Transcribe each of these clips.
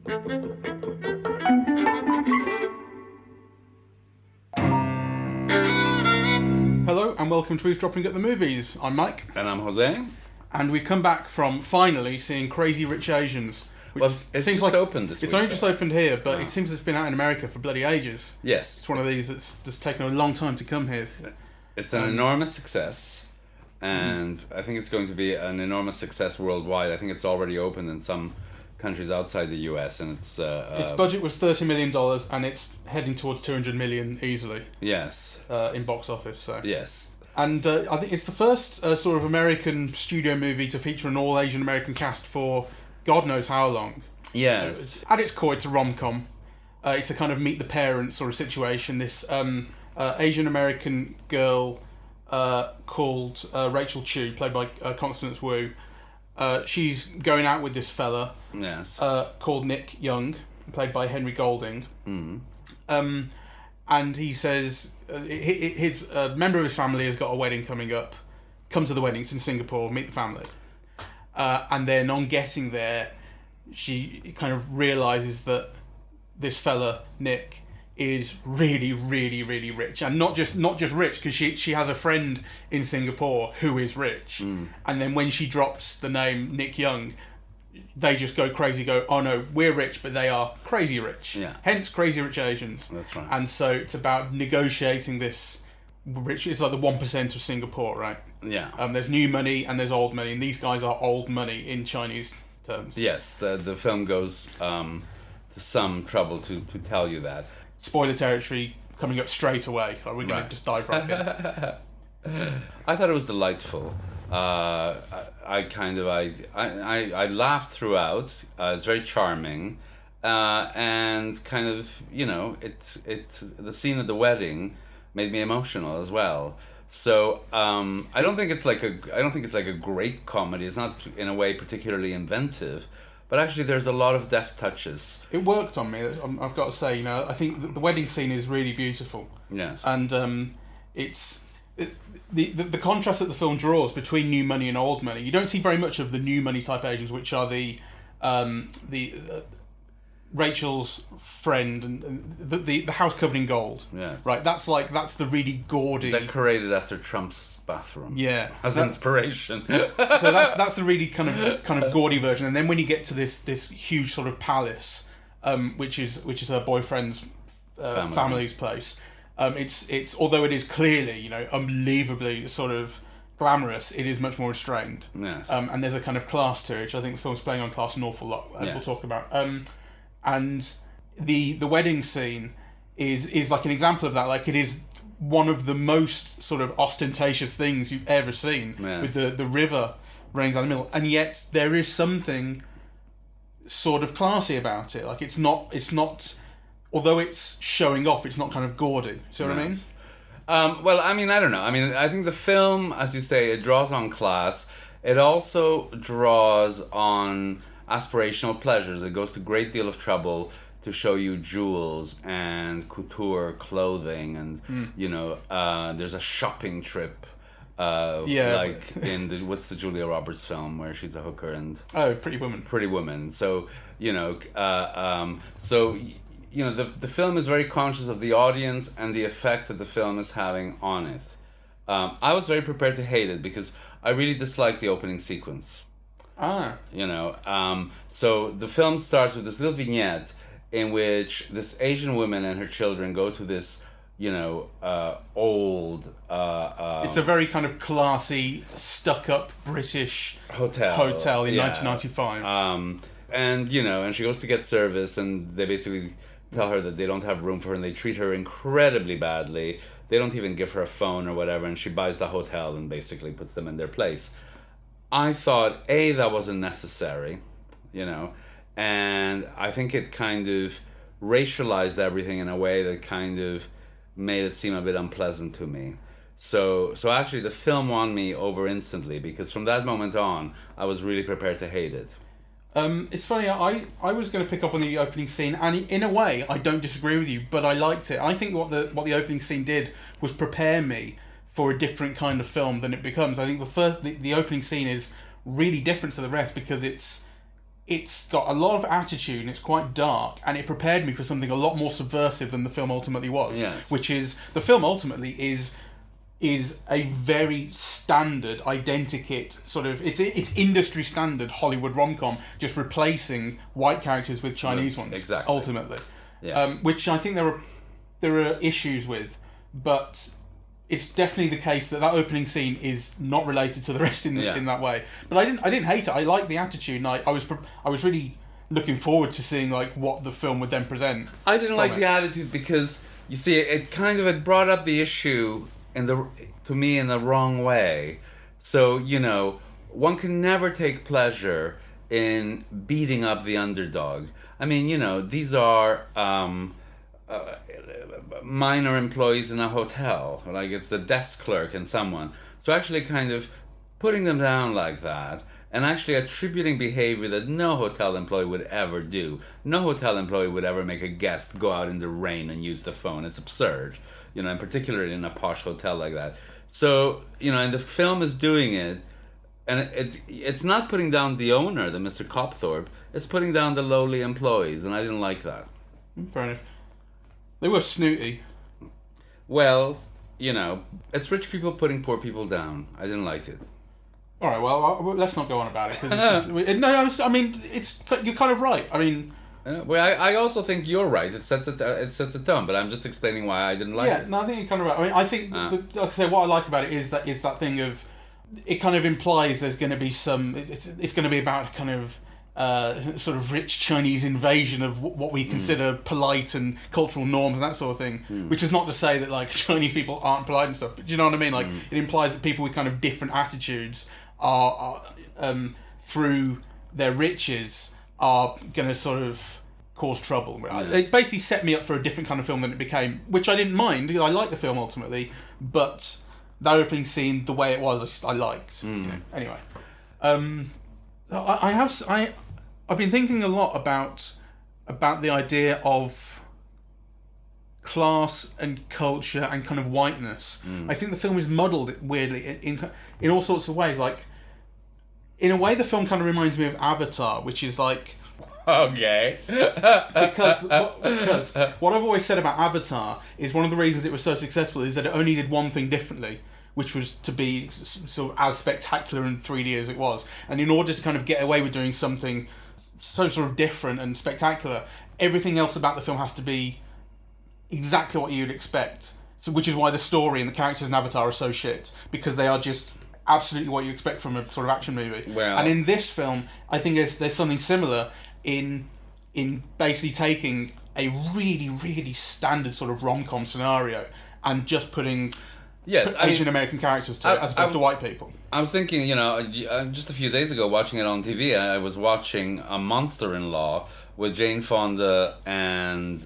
Hello and welcome to Eavesdropping at the Movies. I'm Mike. And I'm Jose. And we've come back from finally seeing Crazy Rich Asians. Which well, it's seems just opened this week. It's only just opened here, but it seems it's been out in America for bloody ages. Yes. It's one of these that's taken a long time to come here. It's an enormous success, and I think it's going to be an enormous success worldwide. I think it's already opened in some countries outside the US, and its budget was $30 million, and it's heading towards $200 million easily. Yes. In box office. So. Yes. And I think it's the first sort of American studio movie to feature an all Asian American cast for God knows how long. Yes. At its core, it's a rom-com. It's a kind of meet the parents sort of situation. This Asian American girl called Rachel Chu, played by Constance Wu. She's going out with this fella. Yes. Called Nick Young, played by Henry Golding. Mm. And he says his member of his family has got a wedding coming up. Come to the wedding. It's in Singapore. Meet the family. And then on getting there, she kind of realises that this fella Nick is really, really, really rich, and not just rich because she has a friend in Singapore who is rich, and then when she drops the name Nick Young, they just go crazy. Go, oh no, we're rich, but they are crazy rich. Yeah. Hence, Crazy Rich Asians. That's right. And so it's about negotiating this rich. It's like the 1% of Singapore, right? Yeah. There's new money and there's old money, and these guys are old money in Chinese terms. Yes. The film goes to some trouble to tell you that. Spoiler territory coming up straight away. Are we going to just dive right in? I thought it was delightful. I laughed throughout. It's very charming, and kind of it's the scene at the wedding made me emotional as well. So I don't think it's like a great comedy. It's not in a way particularly inventive, but actually there's a lot of deft touches. It worked on me. I've got to say, I think the wedding scene is really beautiful. Yes. And the contrast that the film draws between new money and old money. You don't see very much of the new money type Asians, which are the Rachel's friend and the house covered in gold. Yes. Right. That's the really gaudy. Decorated after Trump's bathroom. Yeah. As inspiration. So that's the really kind of gaudy version. And then when you get to this huge sort of palace, which is her boyfriend's family's place. It's although it is clearly unbelievably sort of glamorous, it is much more restrained. Yes. And there's a kind of class to it, which I think the film's playing on class an awful lot. Yes. We'll talk about. And the wedding scene is like an example of that. Like, it is one of the most sort of ostentatious things you've ever seen. Yes. With the river running down the middle, and yet there is something sort of classy about it. Like, it's not. Although it's showing off, it's not kind of gaudy. See what I mean? Well, I mean, I don't know. I mean, I think the film, as you say, it draws on class. It also draws on aspirational pleasures. It goes to a great deal of trouble to show you jewels and couture clothing, and there's a shopping trip. Like in what's the Julia Roberts film where she's a hooker and Pretty Woman. Pretty Woman. So the film is very conscious of the audience and the effect that the film is having on it. I was very prepared to hate it because I really dislike the opening sequence. So the film starts with this little vignette in which this Asian woman and her children go to this, old... it's a very kind of classy, stuck-up British hotel in 1995. And she goes to get service, and they basically tell her that they don't have room for her, and they treat her incredibly badly. They don't even give her a phone or whatever, and she buys the hotel and basically puts them in their place. I thought, that wasn't necessary, and I think it kind of racialized everything in a way that kind of made it seem a bit unpleasant to me. So actually the film won me over instantly, because from that moment on, I was really prepared to hate it. It's funny, I was going to pick up on the opening scene, and in a way, I don't disagree with you, but I liked it. I think what the opening scene did was prepare me for a different kind of film than it becomes. I think the opening scene is really different to the rest because it's it's got a lot of attitude and it's quite dark, and it prepared me for something a lot more subversive than the film ultimately was. Yes. Which is, the film ultimately is a very standard, identikit sort of, it's industry standard Hollywood rom-com, just replacing white characters with Chinese ones. Exactly. Ultimately. Yes. Which I think there are issues with, but it's definitely the case that opening scene is not related to the rest in that way. But I didn't hate it. I liked the attitude, and I was really looking forward to seeing like what the film would then present. I didn't like the attitude because you see it brought up the issue to me in the wrong way. So, one can never take pleasure in beating up the underdog. I mean, these are minor employees in a hotel, like it's the desk clerk and someone. So actually kind of putting them down like that and actually attributing behavior that no hotel employee would ever do. No hotel employee would ever make a guest go out in the rain and use the phone. It's absurd, and particularly in a posh hotel like that. So, and the film is doing it, and it's not putting down the owner, the Mr. Copthorpe, it's putting down the lowly employees, and I didn't like that. Fair enough. They were snooty. Well, it's rich people putting poor people down. I didn't like it. All right, well, let's not go on about it. You're kind of right. I mean... well, I also think you're right. It sets a tone, but I'm just explaining why I didn't like it. Yeah, no, I think you're kind of right. I mean, I think, like I say, what I like about it is that thing of... It kind of implies there's going to be some... It's going to be about kind of... sort of rich Chinese invasion of what we consider polite and cultural norms and that sort of thing, which is not to say that like Chinese people aren't polite and stuff, but do you know what I mean? Like it implies that people with kind of different attitudes are through their riches are going to sort of cause trouble. It basically set me up for a different kind of film than it became, which I didn't mind. I liked the film ultimately, but that opening scene, the way it was, I liked. Anyway, I've been thinking a lot about the idea of class and culture and kind of whiteness. I think the film is muddled weirdly in all sorts of ways. Like, in a way, the film kind of reminds me of Avatar, which is like... Okay. because what I've always said about Avatar is one of the reasons it was so successful is that it only did one thing differently, which was to be sort of as spectacular in 3D as it was. And in order to kind of get away with doing something so sort of different and spectacular, everything else about the film has to be exactly what you'd expect. So, which is why the story and the characters in Avatar are so shit, because they are just absolutely what you expect from a sort of action movie. Well, and in this film, I think there's something similar in basically taking a really, really standard sort of rom-com scenario and just putting Asian American characters to it as opposed to white people. I was thinking, just a few days ago watching it on TV, I was watching A Monster-in-Law with Jane Fonda and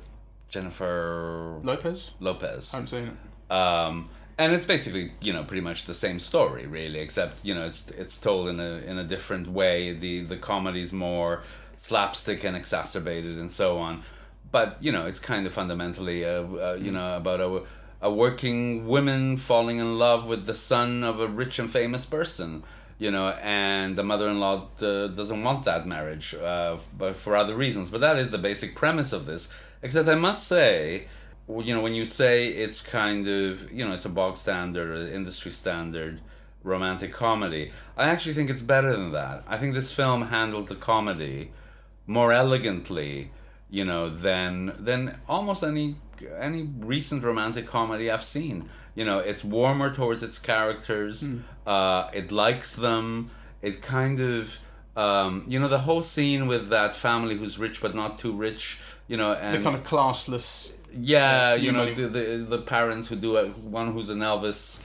Jennifer Lopez. I haven't seen it. And it's basically, pretty much the same story, really, except, it's told in a different way. The comedy's more slapstick and exacerbated and so on. But, it's kind of fundamentally, about a working woman falling in love with the son of a rich and famous person, and the mother-in-law doesn't want that marriage, but for other reasons. But that is the basic premise of this. Except I must say, when you say it's kind of, it's a bog standard or industry standard romantic comedy, I actually think it's better than that. I think this film handles the comedy more elegantly, than almost any recent romantic comedy I've seen. It's warmer towards its characters. It likes them. It kind of, the whole scene with that family who's rich but not too rich, and the kind of classless. Yeah, the parents who do it, one who's an Elvis,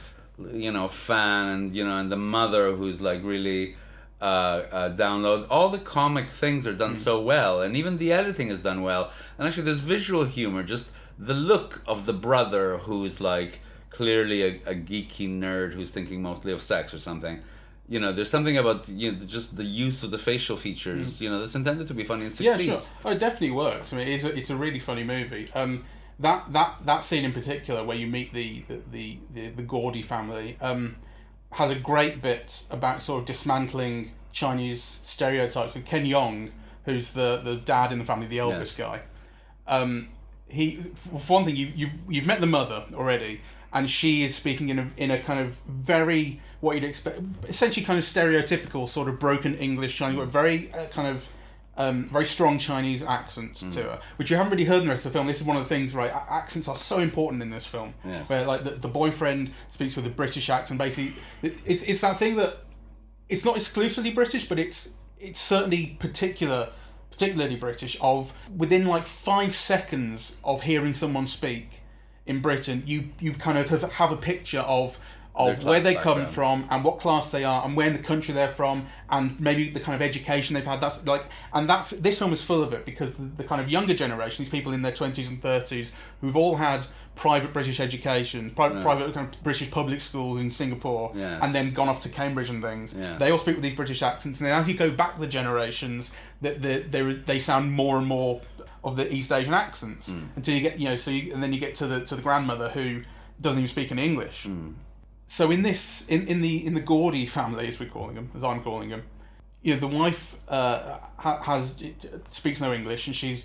fan, and the mother who's like really download. All the comic things are done so well, and even the editing is done well. And actually, there's visual humor. Just the look of the brother who's like clearly a geeky nerd who's thinking mostly of sex or something. There's something about just the use of the facial features. That's intended to be funny and succeeds. Yeah, sure. Oh, it definitely works. I mean, it's a really funny movie. That scene in particular where you meet the Gordy family has a great bit about sort of dismantling Chinese stereotypes with Ken Jeong, who's the dad in the family, the eldest guy. He, for one thing, you've met the mother already, and she is speaking in a kind of very, what you'd expect, essentially kind of stereotypical sort of broken English Chinese, very kind of very strong Chinese accents to her, which you haven't really heard in the rest of the film. This is one of the things, right? Accents are so important in this film, where like the boyfriend speaks with a British accent. Basically, it's that thing that it's not exclusively British, but it's certainly particularly British. Of within like 5 seconds of hearing someone speak in Britain, you kind of have a picture of where they come from and what class they are and where in the country they're from and maybe the kind of education they've had. That's like, and this film is full of it, because the kind of younger generation, these people in their 20s and 30s who've all had private British education, private kind of British public schools in Singapore, and then gone off to Cambridge and things. They all speak with these British accents, and then as you go back the generations, they sound more and more of the East Asian accents until you get, and then you get to the grandmother who doesn't even speak any English. So in this, in the Gordy family, as I'm calling them, the wife speaks no English, and she's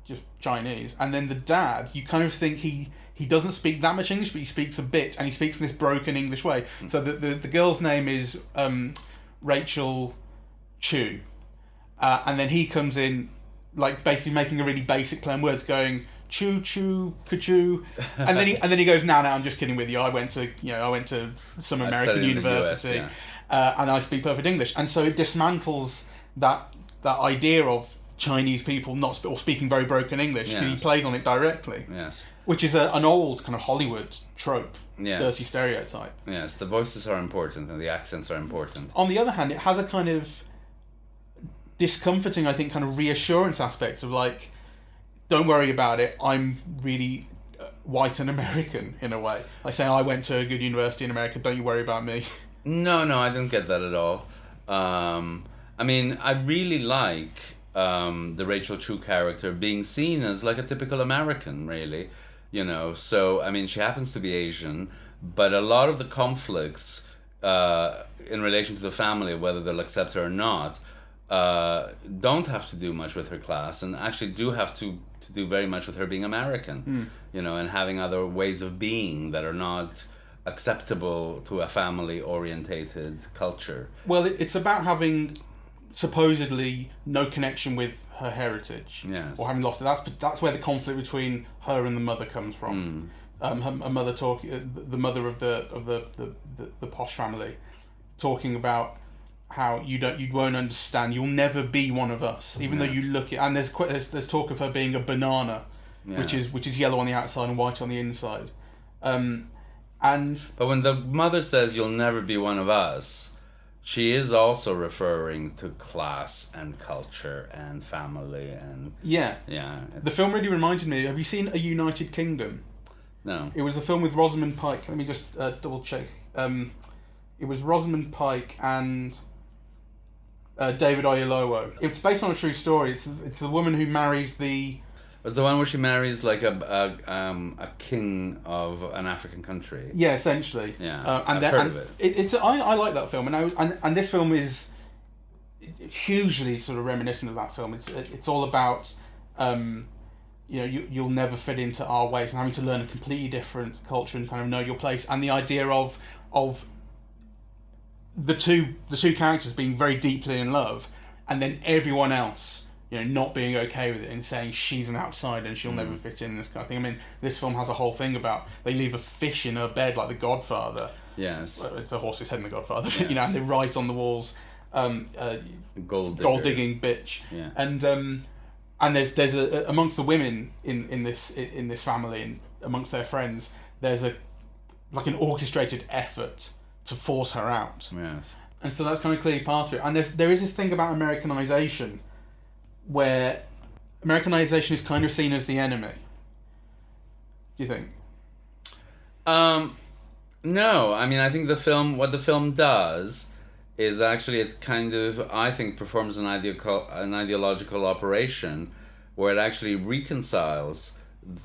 just Chinese, and then the dad, you kind of think he doesn't speak that much English, but he speaks a bit, and he speaks in this broken English way. So the girl's name is Rachel Chu, and then he comes in, like basically making a really basic play on words, going choo choo ka-choo, and then he goes, no, I'm just kidding with you. I went to some American university, and I speak perfect English. And so it dismantles that idea of Chinese people or speaking very broken English. He plays on it directly, which is an old kind of Hollywood trope, dirty stereotype. Yes, the voices are important and the accents are important. On the other hand, it has a kind of discomforting, I think, kind of reassurance aspect of like, don't worry about it, I'm really white and American in a way. Like saying, I went to a good university in America, don't you worry about me. No, I didn't get that at all. I mean, I really like the Rachel Chu character being seen as like a typical American, really. So, I mean, she happens to be Asian, but a lot of the conflicts in relation to the family, whether they'll accept her or not, don't have to do much with her class, and actually do have to do very much with her being American, and having other ways of being that are not acceptable to a family-orientated culture. Well, it's about having supposedly no connection with her heritage, or having lost it. That's where the conflict between her and the mother comes from. Her mother the mother of the posh family, talking about how you won't understand, you'll never be one of us, even though you look at, and there's talk of her being a banana, which is yellow on the outside and white on the inside, but when the mother says you'll never be one of us, she is also referring to class and culture and family and the film really reminded me, have you seen A United Kingdom? No. It was a film with Rosamund Pike. Let me just double check. It was Rosamund Pike and David Oyelowo. It's based on a true story. It's the woman who marries the... Was the one where she marries like a king of an African country? Yeah, essentially. Yeah, I've heard of it. I like that film, and this film is hugely sort of reminiscent of that film. It's all about you'll never fit into our ways and having to learn a completely different culture and kind of know your place, and the idea of the two characters being very deeply in love, and then everyone else, not being okay with it and saying she's an outsider and she'll never fit in, this kind of thing. I mean, this film has a whole thing about they leave a fish in her bed like The Godfather. Yes. Well, it's a horse's head in The Godfather. Yes. And they write on the walls, gold digging bitch. Yeah. And there's amongst the women in this family and amongst their friends, there's an orchestrated effort to force her out. Yes. And so that's kind of clearly part of it. And there is this thing about Americanization, where Americanization is kind of seen as the enemy. Do you think? No. I mean, I think what the film does is actually it kind of, I think, performs an ideological operation where it actually reconciles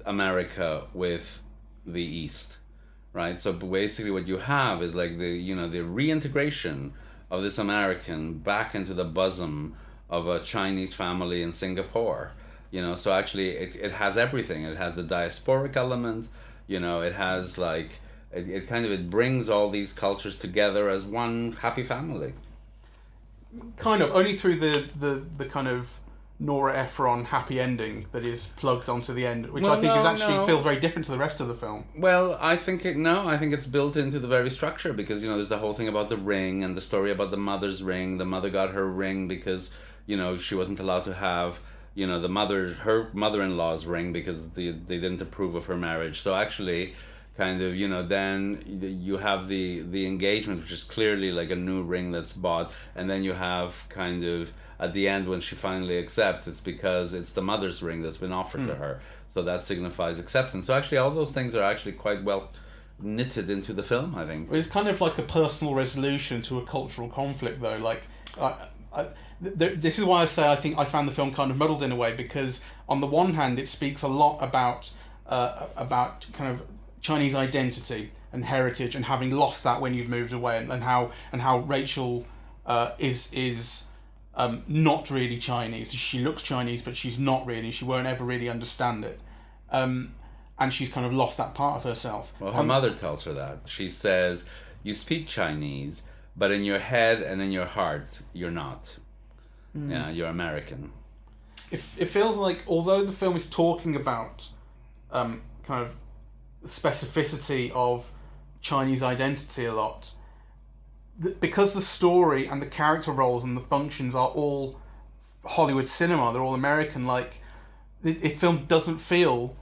America with the East. Right, so basically what you have is like the reintegration of this American back into the bosom of a Chinese family in Singapore. So actually it has everything. It has the diasporic element, it has like it brings all these cultures together as one happy family. Kind of only through the kind of Nora Ephron happy ending that is plugged onto the end, which I think is actually feels very different to the rest of the film. Well, I think it's built into the very structure, because there's the whole thing about the ring and the story about the mother's ring. The mother got her ring because she wasn't allowed to have her mother-in-law's ring because they didn't approve of her marriage. So actually, kind of then you have the engagement, which is clearly like a new ring that's bought, and then you have kind of at the end when she finally accepts, it's because it's the mother's ring that's been offered to her, so that signifies acceptance. So actually all those things are actually quite well knitted into the film, I think. It's kind of like a personal resolution to a cultural conflict, though. Like this is why I say I think I found the film kind of muddled in a way, because on the one hand it speaks a lot about kind of Chinese identity and heritage and having lost that when you've moved away, and how Rachel is not really Chinese. She looks Chinese, but she's not really. She won't ever really understand it, and she's kind of lost that part of herself. Well, her mother tells her that. She says, "You speak Chinese, but in your head and in your heart, you're not. Yeah, you're American." It feels like, although the film is talking about kind of specificity of Chinese identity a lot, because the story and the character roles and the functions are all Hollywood cinema, they're all American, like the film doesn't feel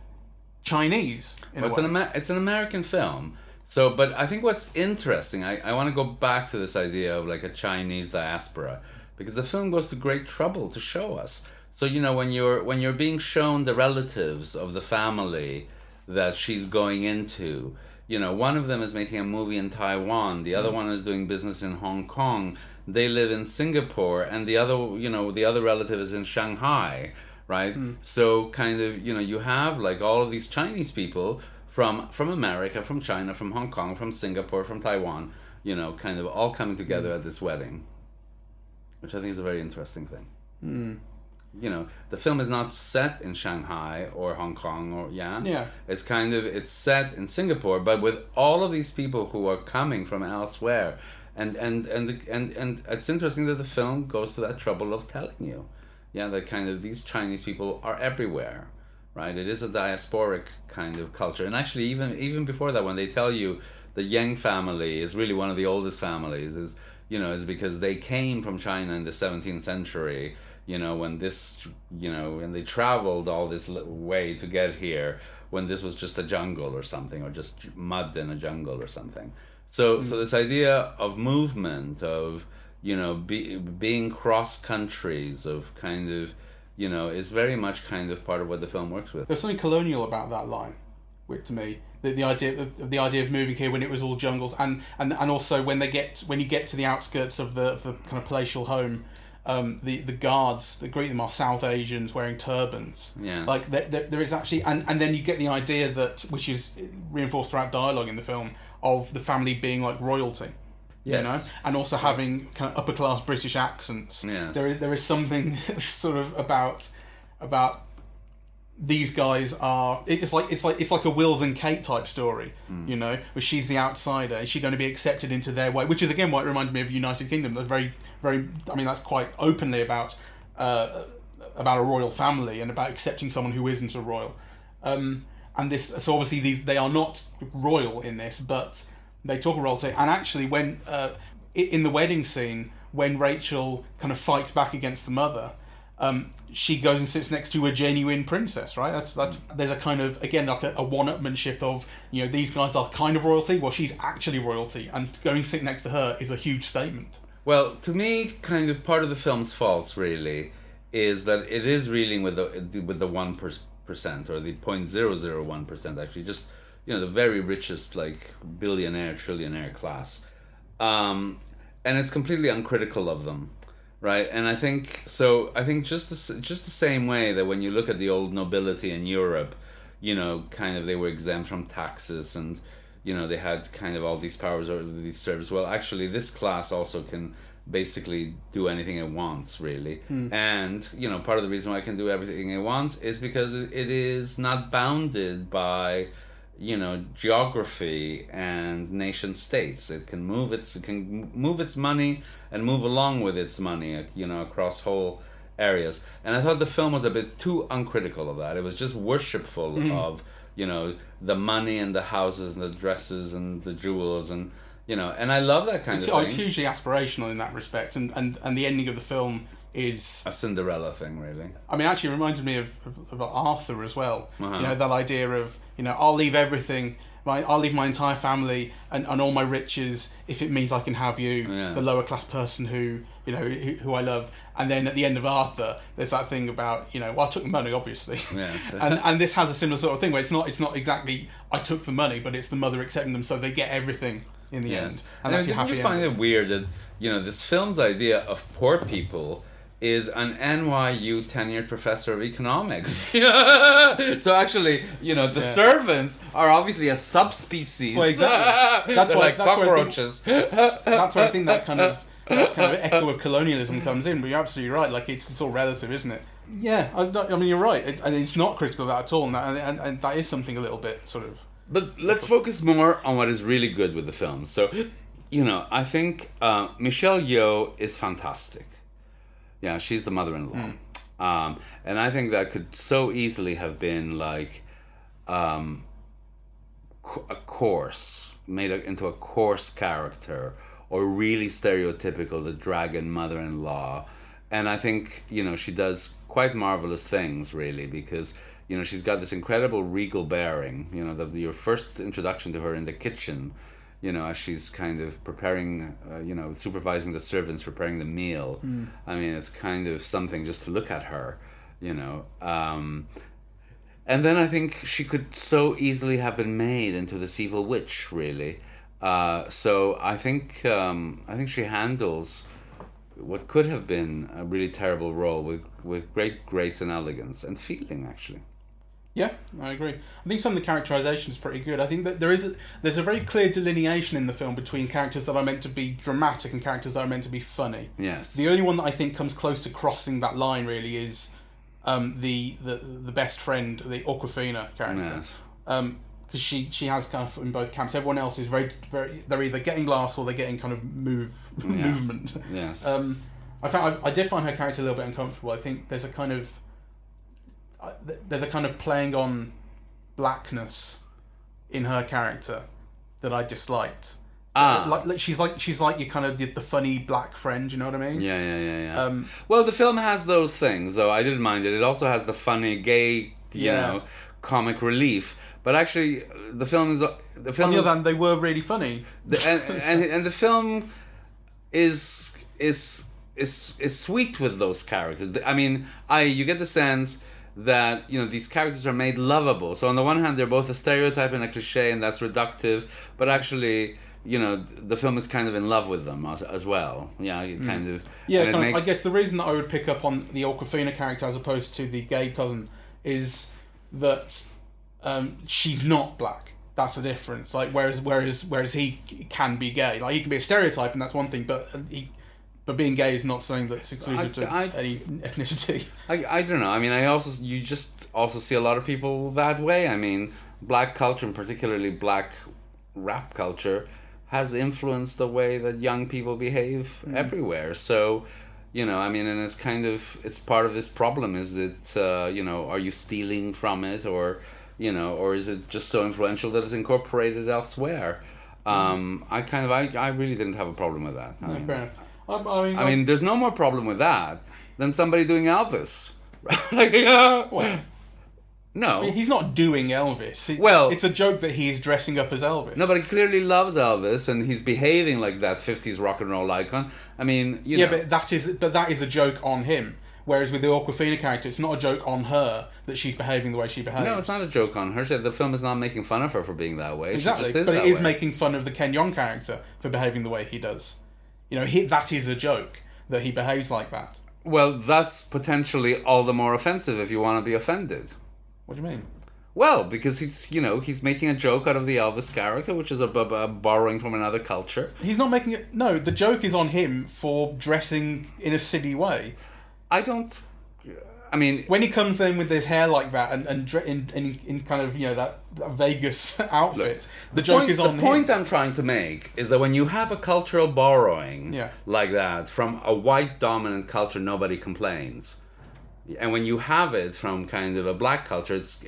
Chinese in a way. It's an American film. So, but I think what's interesting, I want to go back to this idea of like a Chinese diaspora, because the film goes to great trouble to show us. So when you're being shown the relatives of the family that she's going into, one of them is making a movie in Taiwan, the other one is doing business in Hong Kong, they live in Singapore, and the other relative is in Shanghai, right? So kind of, you have like all of these Chinese people from America, from China, from Hong Kong, from Singapore, from Taiwan, kind of all coming together at this wedding, which I think is a very interesting thing. The film is not set in Shanghai or Hong Kong it's set in Singapore, but with all of these people who are coming from elsewhere, and it's interesting that the film goes to that trouble of telling you that kind of these Chinese people are everywhere, right? It is a diasporic kind of culture. And actually even before that, when they tell you the Yang family is really one of the oldest families, is because they came from China in the 17th century, when they traveled all this way to get here, when this was just a jungle or something, or just mud in a jungle or something. So this idea of movement, of being cross countries, of kind of is very much kind of part of what the film works with. There's something colonial about that line, which to me, the idea of moving here when it was all jungles, and also when you get to the outskirts of the kind of palatial home. The guards that greet them are South Asians wearing turbans. Yes. Like there is actually, and then you get the idea that, which is reinforced throughout dialogue in the film, of the family being like royalty. Yes. And also having kind of upper class British accents. Yes. There is something sort of about these guys are. It's like a Wills and Kate type story. Where she's the outsider. Is she going to be accepted into their way? Which is again what reminded me of United Kingdom. That's very, very. I mean, that's quite openly about a royal family and about accepting someone who isn't a royal. And this, so obviously they are not royal in this, but they talk royalty. And actually, when in the wedding scene, when Rachel kind of fights back against the mother. She goes and sits next to a genuine princess, right? That's there's a kind of, again, like a one-upmanship of, these guys are kind of royalty, well, she's actually royalty, and going to sit next to her is a huge statement. Well, to me, kind of part of the film's faults really is that it is reeling with the 1% or the 0.001%, actually, just the very richest, like, billionaire, trillionaire class, and it's completely uncritical of them. Right, and I think just the same way that when you look at the old nobility in Europe, kind of they were exempt from taxes, and they had kind of all these powers or these services. Well, actually, this class also can basically do anything it wants, really. And, part of the reason why it can do everything it wants is because it is not bounded by, geography and nation states. It can move its money and move along with its money, across whole areas. And I thought the film was a bit too uncritical of that. It was just worshipful of, the money and the houses and the dresses and the jewels and, and I love that kind of thing. It's hugely aspirational in that respect, and the ending of the film is a Cinderella thing, really. I mean, actually, it reminded me of Arthur as well. That idea of I'll leave everything, I'll leave my entire family and all my riches if it means I can have you, the lower class person who I love. And then at the end of Arthur, there's that thing about I took the money, obviously, and this has a similar sort of thing where it's not exactly I took the money, but it's the mother accepting them, so they get everything in the end, and that's your happy ending. You find it weird that this film's idea of poor people is an NYU tenured professor of economics. So actually, the servants are obviously a subspecies. Well, exactly. That's why, like cockroaches. That's why I think that kind of echo of colonialism comes in. But you're absolutely right. Like it's all relative, isn't it? Yeah, I mean you're right. It's not critical of that at all, and that is something a little bit sort of. But let's focus more on what is really good with the film. So, I think Michelle Yeoh is fantastic. Yeah, she's the mother-in-law. And I think that could so easily have been like a coarse, into a coarse character, or really stereotypical, the dragon mother-in-law. And I think, she does quite marvelous things, really, because, she's got this incredible regal bearing, your first introduction to her in the kitchen, as she's kind of preparing, supervising the servants, preparing the meal. I mean, it's kind of something just to look at her, And then I think she could so easily have been made into this evil witch, really. So I think she handles what could have been a really terrible role with great grace and elegance and feeling, actually. Yeah, I agree. I think some of the characterization is pretty good. I think that there's a very clear delineation in the film between characters that are meant to be dramatic and characters that are meant to be funny. Yes. The only one that I think comes close to crossing that line really is the best friend, the Awkwafina character. Yes. Because she has kind of in both camps. Everyone else is very, very. They're either getting laughs or they're getting kind of movement. Yes. I did find her character a little bit uncomfortable. I think there's a kind of playing on blackness in her character that I disliked. Like she's like your kind of the funny black friend. You know what I mean? Yeah. Well, the film has those things, though. I didn't mind it. It also has the funny gay, comic relief. But actually, the film is. On the other hand, they were really funny. And the film is sweet with those characters. I mean, you get the sense that these characters are made lovable. So on the one hand, they're both a stereotype and a cliche, and that's reductive. But actually, the film is kind of in love with them as well. Yeah, kind of. Yeah, I guess the reason that I would pick up on the Awkwafina character as opposed to the gay cousin is that she's not black. That's the difference. Like whereas he can be gay. Like he can be a stereotype, and that's one thing. But being gay is not something that's exclusive to any ethnicity. I don't know. I mean, you just also see a lot of people that way. I mean, black culture, and particularly black rap culture, has influenced the way that young people behave everywhere. So, I mean, and it's part of this problem. Is it, are you stealing from it, or is it just so influential that it's incorporated elsewhere? I really didn't have a problem with that. I mean, there's no more problem with that than somebody doing Elvis. No. I mean, he's not doing Elvis. It's a joke that he's dressing up as Elvis. No, but he clearly loves Elvis, and he's behaving like that 50s rock and roll icon. I mean, but that is a joke on him. Whereas with the Awkwafina character, it's not a joke on her that she's behaving the way she behaves. No, it's not a joke on her. The film is not making fun of her for being that way. Exactly, but it is making fun of the Ken Jeong character for behaving the way he does. That is a joke that he behaves like that. Well, that's potentially all the more offensive if you want to be offended. What do you mean? Well, because he's making a joke out of the Elvis character, which is a borrowing from another culture. He's not making it. No, the joke is on him for dressing in a silly way. I mean, when he comes in with his hair like that and in kind of that Vegas outfit, the joke is on him. The point I'm trying to make is that when you have a cultural borrowing like that from a white dominant culture, nobody complains. And when you have it from kind of a black culture, it's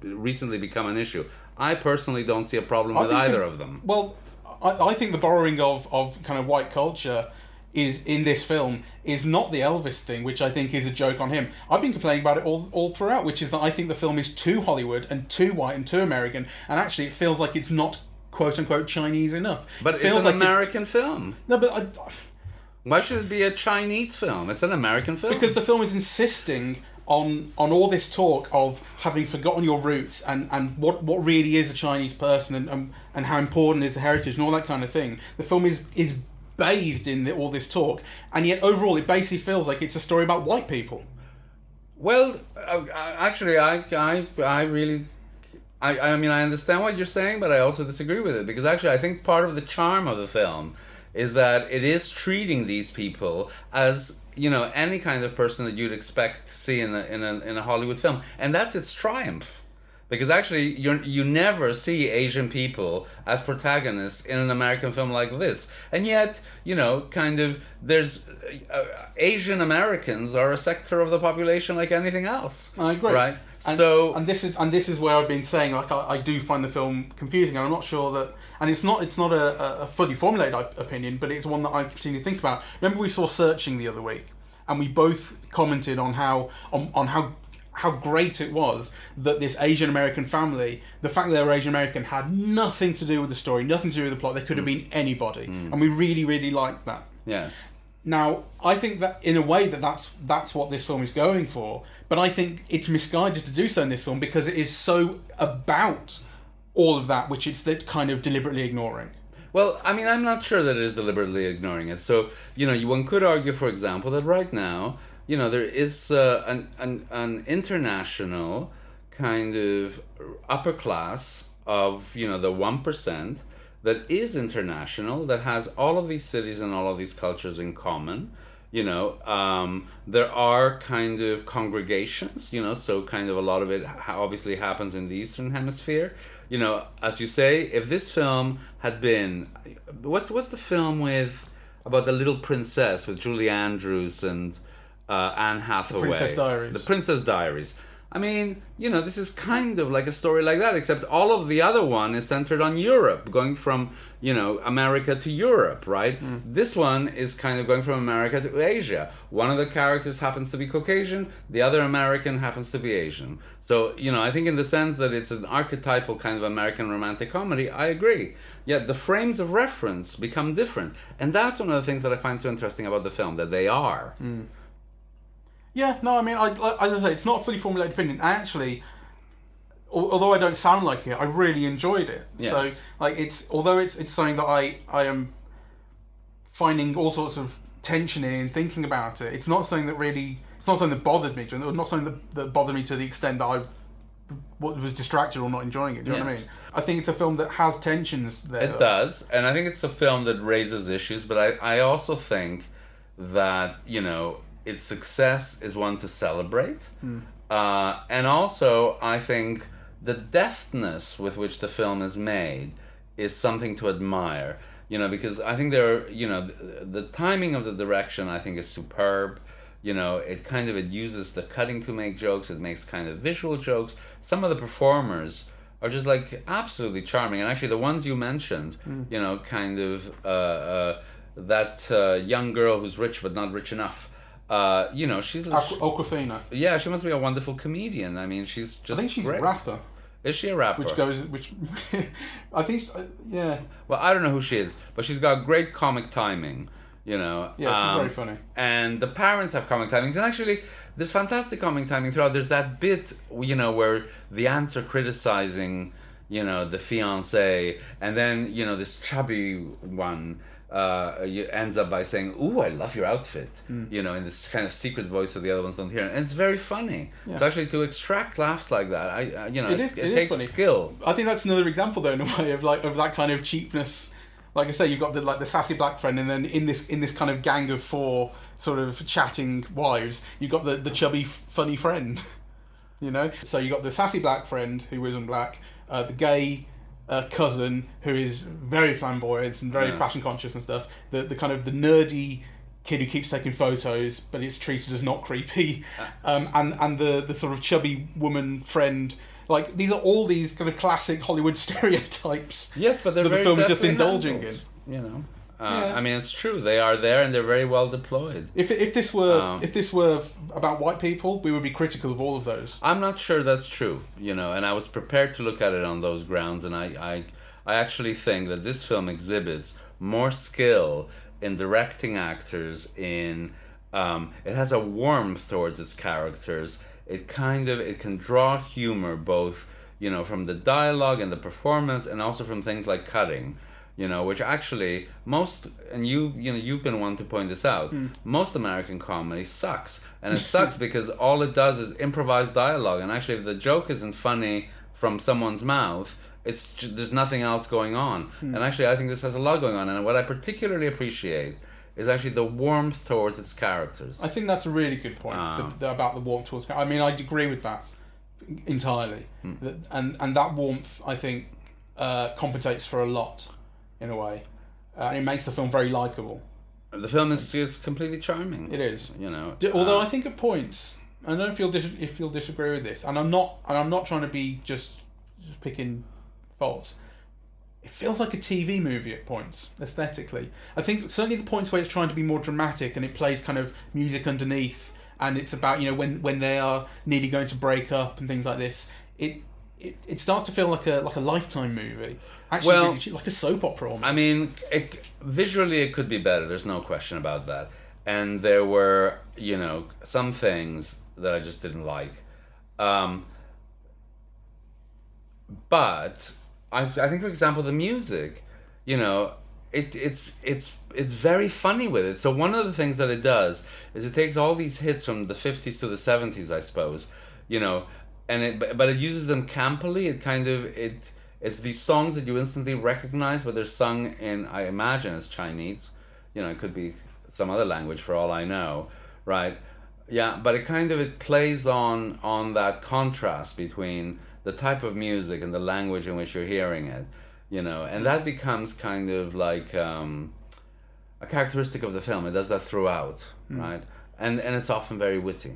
recently become an issue. I personally don't see a problem with either of them. Well, I think the borrowing of kind of white culture is in this film is not the Elvis thing, which I think is a joke on him. I've been complaining about it all throughout, which is that I think the film is too Hollywood and too white and too American, and actually it feels like it's not quote unquote Chinese enough. But it feels it's an American film. No, but why should it be a Chinese film? It's an American film. Because the film is insisting on all this talk of having forgotten your roots and what really is a Chinese person and how important is the heritage and all that kind of thing. The film is bathed in all this talk, and yet overall it basically feels like it's a story about white people. Well, actually, I really... I mean, I understand what you're saying, but I also disagree with it, because actually I think part of the charm of the film is that it is treating these people as any kind of person that you'd expect to see in a Hollywood film, and that's its triumph. Because actually, you never see Asian people as protagonists in an American film like this, and yet there's Asian Americans are a sector of the population like anything else. I agree. Right. And this is where I've been saying, like, I do find the film confusing, and I'm not sure that. And it's not a fully formulated opinion, but it's one that I continue to think about. Remember, we saw Searching the other week, and we both commented on how great it was that this Asian American family, the fact that they were Asian American, had nothing to do with the story, nothing to do with the plot. They could have been anybody, and we really, really liked that. Yes. Now, I think that in a way that's what this film is going for, but I think it's misguided to do so in this film because it is so about all of that, which it's kind of deliberately ignoring. Well, I mean, I'm not sure that it is deliberately ignoring it. So, one could argue, for example, that right now, there is an international kind of upper class of, the 1% that is international, that has all of these cities and all of these cultures in common. There are kind of congregations, so kind of a lot of it obviously happens in the Eastern Hemisphere. As you say, if this film had been... What's the film about the little princess with Julie Andrews and... Anne Hathaway. The Princess Diaries. The Princess Diaries. I mean, this is kind of like a story like that, except all of the other one is centered on Europe, going from, America to Europe, right? This one is kind of going from America to Asia. One of the characters happens to be Caucasian, the other American happens to be Asian. So, I think in the sense that it's an archetypal kind of American romantic comedy, I agree. Yet the frames of reference become different. And that's one of the things that I find so interesting about the film, that they are. Yeah, no, I mean, as I say, it's not a fully formulated opinion. Actually, although I don't sound like it, I really enjoyed it. Yes. So, like, although it's something that I am finding all sorts of tension in and thinking about it, it's not something that bothered me. Not something that bothered me to the extent that I was distracted or not enjoying it. Do you know what I mean? I think it's a film that has tensions there. It does, and I think it's a film that raises issues, but I also think that, its success is one to celebrate. And also, I think the deftness with which the film is made is something to admire. Because I think the timing of the direction, I think, is superb. It uses the cutting to make jokes. It makes kind of visual jokes. Some of the performers are just like absolutely charming. And actually, the ones you mentioned, that young girl who's rich but not rich enough. She's... Awkwafina. Yeah, she must be a wonderful comedian. I mean, she's just... I think she's great. a rapper. Is she a rapper? I think, yeah. Well, I don't know who she is, but she's got great comic timing, Yeah, she's very funny. And the parents have comic timings. And actually, there's fantastic comic timing throughout. There's that bit, where the aunts are criticizing, the fiancé, and then, this chubby one... ends up by saying, "Ooh, I love your outfit," you know, in this kind of secret voice that the other ones don't hear, and it's very funny. Yeah. So actually, to extract laughs like that, you know, it takes funny. skill. I think that's another example, though, in a way of that kind of cheapness. Like I say, you've got the sassy black friend, and then in this kind of gang of four sort of chatting wives, you've got the chubby funny friend. You know, so you got the sassy black friend who isn't black, the gay cousin who is very flamboyant and very fashion conscious and stuff. The kind of the nerdy kid who keeps taking photos, but it's treated as not creepy, and the sort of chubby woman friend. Like, these are all these kind of classic Hollywood stereotypes. Yes, but they're that the very film is just definitely indulging handled, in. You know, Yeah. I mean, it's true. They are there, and they're very well deployed. If this were about white people, we would be critical of all of those. I'm not sure that's true, you know, and I was prepared to look at it on those grounds, and I actually think that this film exhibits more skill in directing actors. It has a warmth towards its characters. It can draw humor both, you know, from the dialogue and the performance, and also from things like cutting. You know, which actually you've been one to point this out. Most American comedy sucks, and it sucks because all it does is improvise dialogue. And actually, if the joke isn't funny from someone's mouth, there's nothing else going on. And actually, I think this has a lot going on. And what I particularly appreciate is actually the warmth towards its characters. I think that's a really good point about the warmth towards. I mean, I agree with that entirely, and that warmth, I think, compensates for a lot. In a way, and it makes the film very likable. The film is completely charming. It is, you know. Although I think at points, I don't know if you'll disagree with this, and I'm not trying to be just picking faults. It feels like a TV movie at points, aesthetically. I think certainly the points where it's trying to be more dramatic and it plays kind of music underneath, and it's about, you know, when they are nearly going to break up and things like this. It starts to feel like a Lifetime movie. Actually, well, really, like a soap opera almost. I mean, visually it could be better. There's no question about that. And there were, you know, some things that I just didn't like. But I think, for example, the music, you know, it's very funny with it. So one of the things that it does is it takes all these hits from the 50s to the 70s, I suppose, you know, but it uses them campily. It's these songs that you instantly recognize, but they're sung in, I imagine, it's Chinese. You know, it could be some other language for all I know, right? Yeah, but it plays on that contrast between the type of music and the language in which you're hearing it, you know, and that becomes kind of like a characteristic of the film. It does that throughout, right? And it's often very witty.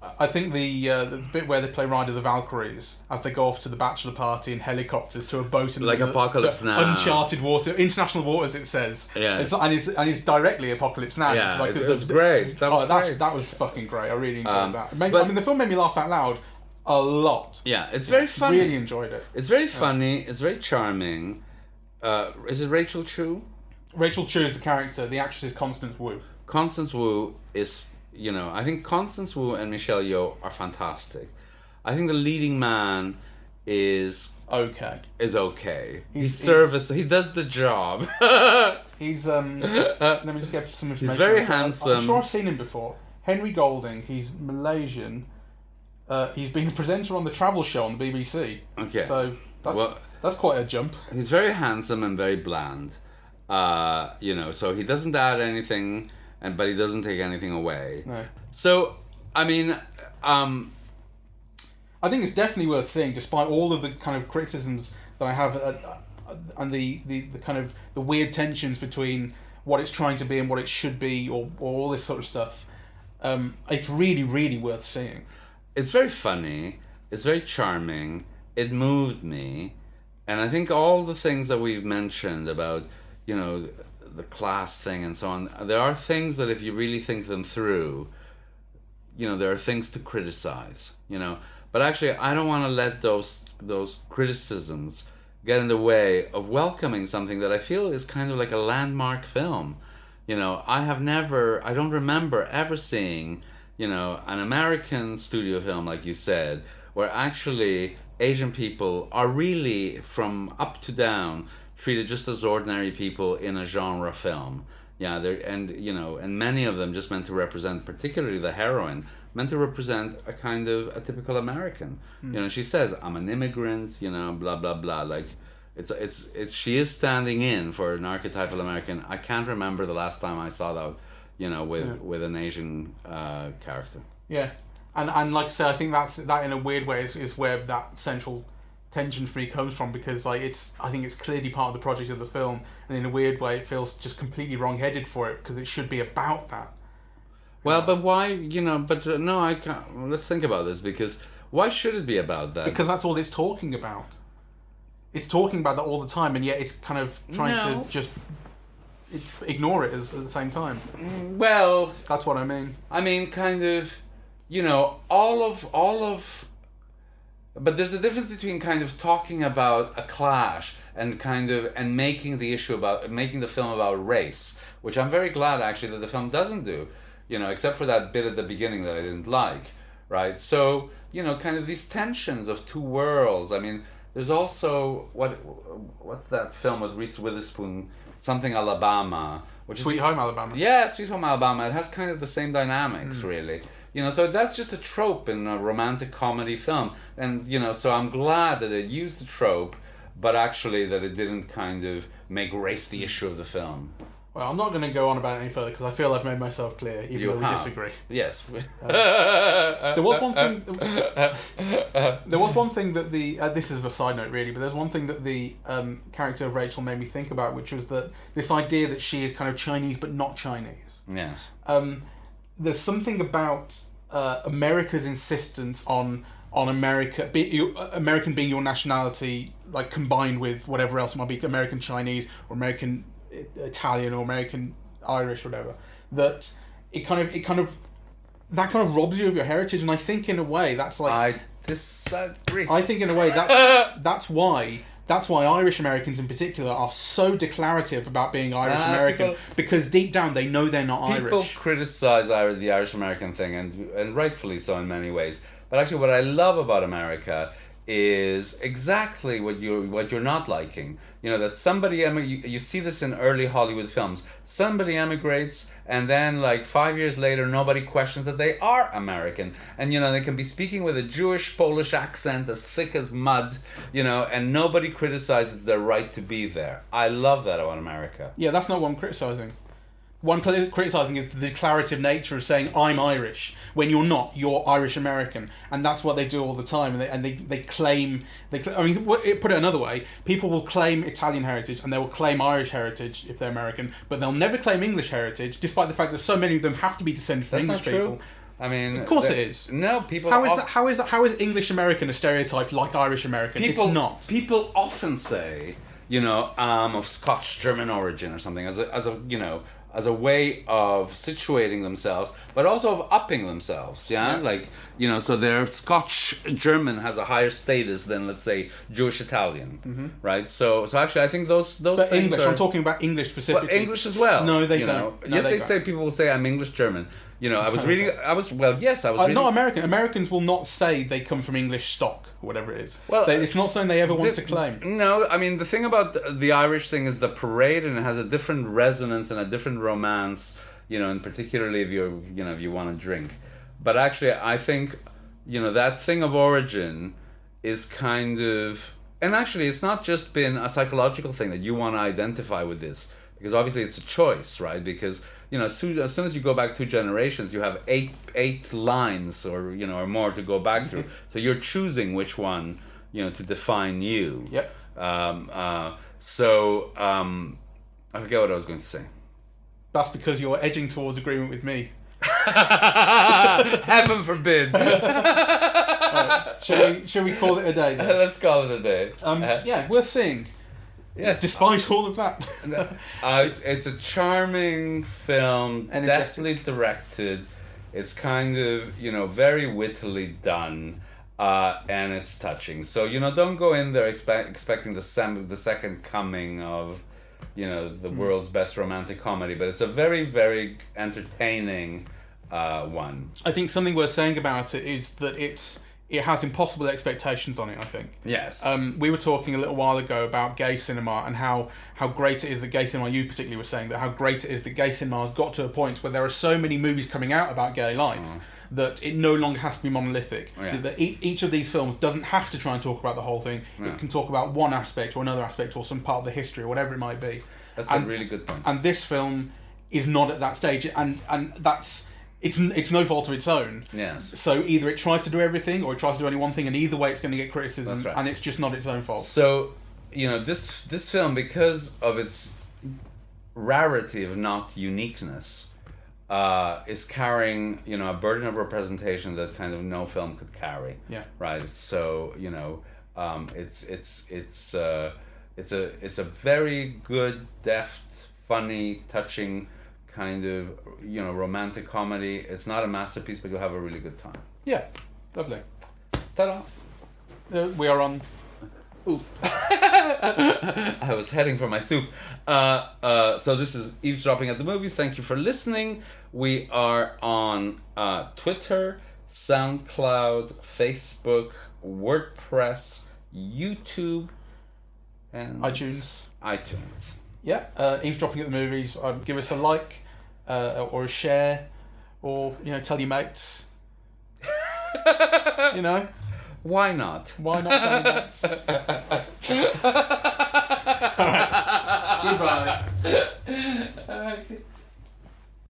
I think the bit where they play Ride of the Valkyries as they go off to the bachelor party in helicopters to a boat in like Apocalypse Now, uncharted water, international waters. It says, yeah, and it's directly Apocalypse Now. Yeah, it's like it was great. That was fucking great. I really enjoyed that. I mean, the film made me laugh out loud a lot. Yeah, it's very funny. Really enjoyed it. It's very funny. It's very charming. Is it Rachel Chu? Rachel Chu is the character. The actress is Constance Wu. Constance Wu is. You know, I think Constance Wu and Michelle Yeoh are fantastic. I think the leading man is okay. He does the job. He's let me just get some information. He's very handsome. I'm sure I've seen him before. Henry Golding. He's Malaysian. He's been a presenter on the Travel Show on the BBC. Okay. So that's quite a jump. He's very handsome and very bland. You know, so he doesn't add anything. But he doesn't take anything away. No. So, I mean, I think it's definitely worth seeing, despite all of the kind of criticisms that I have, and the kind of the weird tensions between what it's trying to be and what it should be, or all this sort of stuff. It's really, really worth seeing. It's very funny. It's very charming. It moved me, and I think all the things that we've mentioned about, you know, the class thing and so on, there are things that if you really think them through, you know, there are things to criticize, you know, but actually I don't want to let those criticisms get in the way of welcoming something that I feel is kind of like a landmark film. You know, I don't remember ever seeing, you know, an American studio film, like you said, where actually Asian people are really, from up to down, treated just as ordinary people in a genre film. Yeah, and many of them just meant to represent, particularly the heroine, meant to represent a kind of a typical American. She says, "I'm an immigrant," blah blah blah. Like, it's she is standing in for an archetypal American. I can't remember the last time I saw that, with an Asian character. Yeah, and like I say, I think that in a weird way is where that central tension for me comes from, because like I think it's clearly part of the project of the film, and in a weird way it feels just completely wrong-headed for it, because it should be about that. Well, but why? No, I can't. Let's think about this, because why should it be about that? Because that's all it's talking about. It's talking about that all the time, and yet it's kind of trying to just ignore it at the same time. Well, that's what I mean. I mean, kind of, all of. But there's a difference between kind of talking about a clash and making the film about race, which I'm very glad actually that the film doesn't do, except for that bit at the beginning that I didn't like, right? So, kind of these tensions of two worlds. I mean, there's also what's that film with Reese Witherspoon, something Alabama, which Sweet Home Alabama. Yeah, Sweet Home Alabama. It has kind of the same dynamics, really. So that's just a trope in a romantic comedy film. And, so I'm glad that it used the trope, but actually that it didn't kind of make race the issue of the film. Well, I'm not going to go on about it any further, because I feel I've made myself clear, even though we disagree. Yes. There was one thing... There was one thing that the... this is a side note, really, but there's one thing that the character of Rachel made me think about, which was that this idea that she is kind of Chinese but not Chinese. Yes. There's something about America's insistence on American being your nationality, like combined with whatever else it might be, American Chinese or American Italian or American Irish or whatever. That it kind of robs you of your heritage, and I think in a way that's like I disagree. I think in a way that's why Irish Americans in particular are so declarative about being Irish American, because deep down they know they're not Irish. People criticize the Irish American thing, and rightfully so in many ways. But actually, what I love about America is exactly what you're not liking. That somebody you see this in early Hollywood films. Somebody emigrates, and then like 5 years later, nobody questions that they are American, and they can be speaking with a Jewish Polish accent as thick as mud, and nobody criticizes their right to be there. I love that about America. Yeah, that's not what I'm criticizing. What I'm criticising is the declarative nature of saying I'm Irish when you're not. You're Irish American, and that's what they do all the time. And they claim. I mean, put it another way: people will claim Italian heritage and they will claim Irish heritage if they're American, but they'll never claim English heritage, despite the fact that so many of them have to be descended from English people. True. I mean, of course it is. No, people. How is English American a stereotype like Irish American? It's not. People often say, of Scotch German origin or something as a way of situating themselves, but also of upping themselves, like, so their Scotch German has a higher status than, let's say, Jewish Italian, right? So actually, I think those but things English, I'm talking about English specifically. Well, English as well. No, they don't. No, yes, they they don't. say, people will say I'm English German. I was reading. Not American. Americans will not say they come from English stock, or whatever it is. Well, it's not something they ever want to claim. No, I mean the thing about the Irish thing is the parade, and it has a different resonance and a different romance. And particularly if you want to drink. But actually, I think that thing of origin is kind of, and actually, it's not just been a psychological thing that you want to identify with this, because obviously it's a choice, right? Because as soon as you go back 2 generations, you have eight lines or more to go back through. So you're choosing which one to define you. Yep. I forget what I was going to say. That's because you're edging towards agreement with me. Heaven forbid. Right. Shall we call it a day then? Let's call it a day. Yeah, we're seeing. Yes. Despite all of that. It's a charming film, deftly directed. It's kind of, very wittily done, and it's touching. So, don't go in there expecting the second coming of, the world's best romantic comedy, but it's a very, very entertaining one. I think something worth saying about it is that it's it has impossible expectations on it, I think. Yes. We were talking a little while ago about gay cinema and how great it is that gay cinema, you particularly were saying that how great it is that gay cinema has got to a point where there are so many movies coming out about gay life that it no longer has to be monolithic. Yeah. That each of these films doesn't have to try and talk about the whole thing. Yeah. It can talk about one aspect or another aspect or some part of the history or whatever it might be. That's a really good point. And this film is not at that stage, and that's it's no fault of its own. Yes. So either it tries to do everything or it tries to do only one thing, and either way it's going to get criticism. That's right. And it's just not its own fault. So, this film, because of its rarity of not uniqueness, is carrying a burden of representation that kind of no film could carry. Yeah. Right. So it's a very good, deft, funny, touching kind of romantic comedy. It's not a masterpiece, but you'll have a really good time. Yeah, lovely. Ta-da! We are on. Ooh. I was heading for my soup. So this is Eavesdropping at the Movies. Thank you for listening. We are on Twitter, SoundCloud, Facebook, WordPress, YouTube, and iTunes. Yeah, Eavesdropping at the Movies. Give us a like or a share, or tell your mates. Why not? Why not tell your mates? All right. Goodbye.